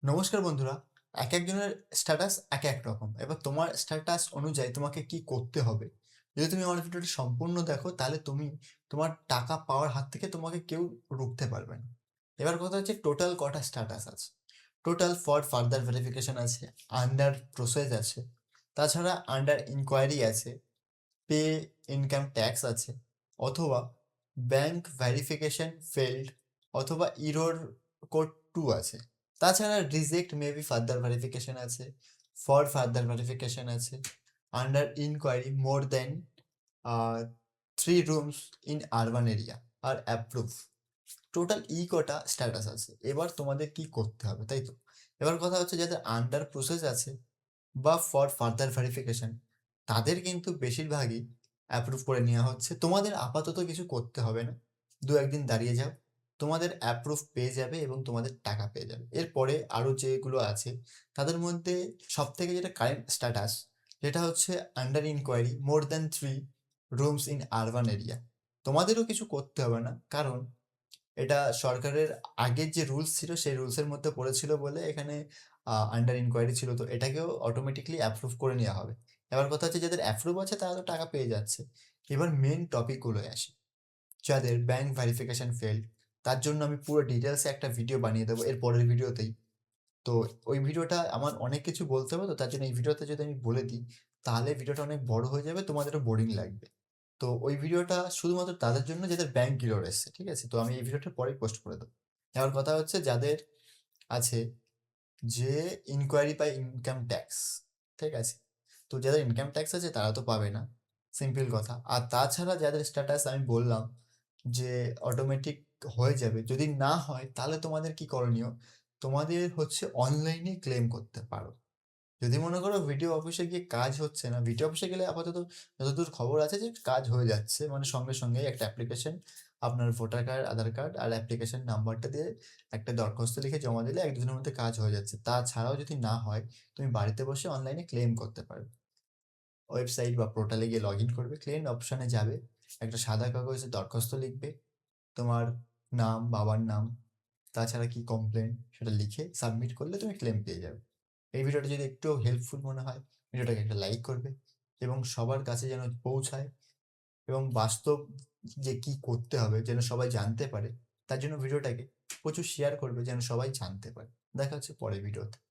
নমস্কার বন্ধুরা। একজনের স্ট্যাটাস এক রকম। এবার তোমার স্ট্যাটাস অনুযায়ী তোমাকে কি করতে হবে? যদি তুমি আমার ভিডিওটি সম্পূর্ণ দেখো তাহলে তুমি তোমার টাকা পাওয়ার হাত থেকে তোমাকে কেউ রুখতে পারবে না। এবার কথা হচ্ছে টোটাল কটা স্ট্যাটাস আছে। টোটাল ফর ফার্দার ভেরিফিকেশন আছে, আন্ডার প্রসেস আছে, তাছাড়া আন্ডার ইনকোয়ারি আছে, পে ইনকাম ট্যাক্স আছে, অথবা ব্যাংক ভেরিফিকেশন ফেল্ড, অথবা ইরর কোড 2 আছে। তাছাড়া রিজেক্ট মেবি ফার্দার ভেরিফিকেশন আছে, ফর ফার্দার ভেরিফিকেশন আছে, under inquiry more than 3 rooms in urban area আর অ্যাপ্রুভ। টোটাল কটা স্ট্যাটাস আছে। এবার তোমাদের কি করতে হবে, তাই তো? এবার কথা হচ্ছে যাদের আন্ডার প্রসেস আছে বা ফর ফার্দার ভেরিফিকেশন, তাদের কিন্তু বেশিরভাগই অ্যাপ্রুভ করে নেওয়া হচ্ছে। তোমাদের আপাতত কিছু করতে হবে না, দু একদিন দাঁড়িয়ে যাও, তোমাদের অ্যাপ্রুভ পেয়ে যাবে এবং তোমাদের টাকা পেয়ে যাবে। এরপরে আরও যেগুলো আছে তাদের মধ্যে সব থেকে যেটা কারেন্ট স্ট্যাটাস, যেটা হচ্ছে under inquiry more than 3 rooms in urban area. তোমাদেরও কিছু করতে হবে না, কারণ এটা সরকারের আগের যে রুলস ছিল সেই রুলসের মধ্যে পড়েছিল বলে এখানে আন্ডার ইনকোয়ারি ছিল, তো এটাকেও অটোমেটিকলি অ্যাপ্রুভ করে নেওয়া হবে। এবার কথা হচ্ছে যাদের অ্যাপ্রুভ আছে তারা তো টাকা পেয়ে যাচ্ছে। এবার মেন টপিকগুলোয় আসি। যাদের ব্যাংক ভেরিফিকেশন ফেল্ড, তার জন্য আমি পুরো ডিটেলসে একটা ভিডিও বানিয়ে দেবো এর পরের ভিডিওতেই। তো ওই ভিডিওটা আমার অনেক কিছু বলতে হবে, তো তার জন্য এই ভিডিওতে যদি আমি বলে দিই তাহলে ভিডিওটা অনেক বড় হয়ে যাবে, তোমাদেরও বোরিং লাগবে। তো ওই ভিডিওটা শুধুমাত্র তাদের জন্য যাদের ব্যাংক এরর এসছে, ঠিক আছে? তো আমি এই ভিডিওটা পরেই পোস্ট করে দেবো। এবার কথা হচ্ছে যাদের আছে যে ইনকোয়ারি বাই ইনকাম ট্যাক্স, ঠিক আছে? তো যাদের ইনকাম ট্যাক্স আছে তারা তো পাবে না, সিম্পল কথা। আর তাছাড়া যাদের স্ট্যাটাস আমি বললাম যে অটোমেটিক হয়ে যাবে, যদি না হয় তাহলে তোমাদের কি করণীয়? তোমাদের হচ্ছে অনলাইনে ক্লেম করতে পারো। যদি মনে করো ভিডিও অফিসে গিয়ে কাজ হচ্ছে না, ভিডিও অফিসে গেলে আপাতত যতদূর খবর আছে যে কাজ হয়ে যাচ্ছে, মানে সঙ্গে সঙ্গে একটা অ্যাপ্লিকেশন, আপনার ভোটার কার্ড, আধার কার্ড আর অ্যাপ্লিকেশন নাম্বারটা দিয়ে একটা দরখাস্ত লিখে জমা দিলে 1-2 দিনের মধ্যে কাজ হয়ে যাচ্ছে। তাছাড়াও যদি না হয়, তুমি বাড়িতে বসে অনলাইনে ক্লেম করতে পারবে। ওয়েবসাইট বা পোর্টালে গিয়ে লগ ইন করবে, ক্লেম অপশানে যাবে, একটা সাদা কাগজে দরখাস্ত লিখবে, তোমার নাম, বাবার নাম, তাছাড়া কি কমপ্লেন সেটা লিখে সাবমিট করলে তুমি ক্লেম পেয়ে যাবে। এই ভিডিওটা যদি একটু হেল্পফুল মনে হয়, ভিডিওটাকে একটা লাইক করবে এবং সবার কাছে যেন পৌঁছায়, এবং বাস্তব যে কি করতে হবে যেন সবাই জানতে পারে, তার জন্য ভিডিওটাকে প্রচুর শেয়ার করবে যেন সবাই জানতে পারে। দেখা হচ্ছে পরের ভিডিওতে।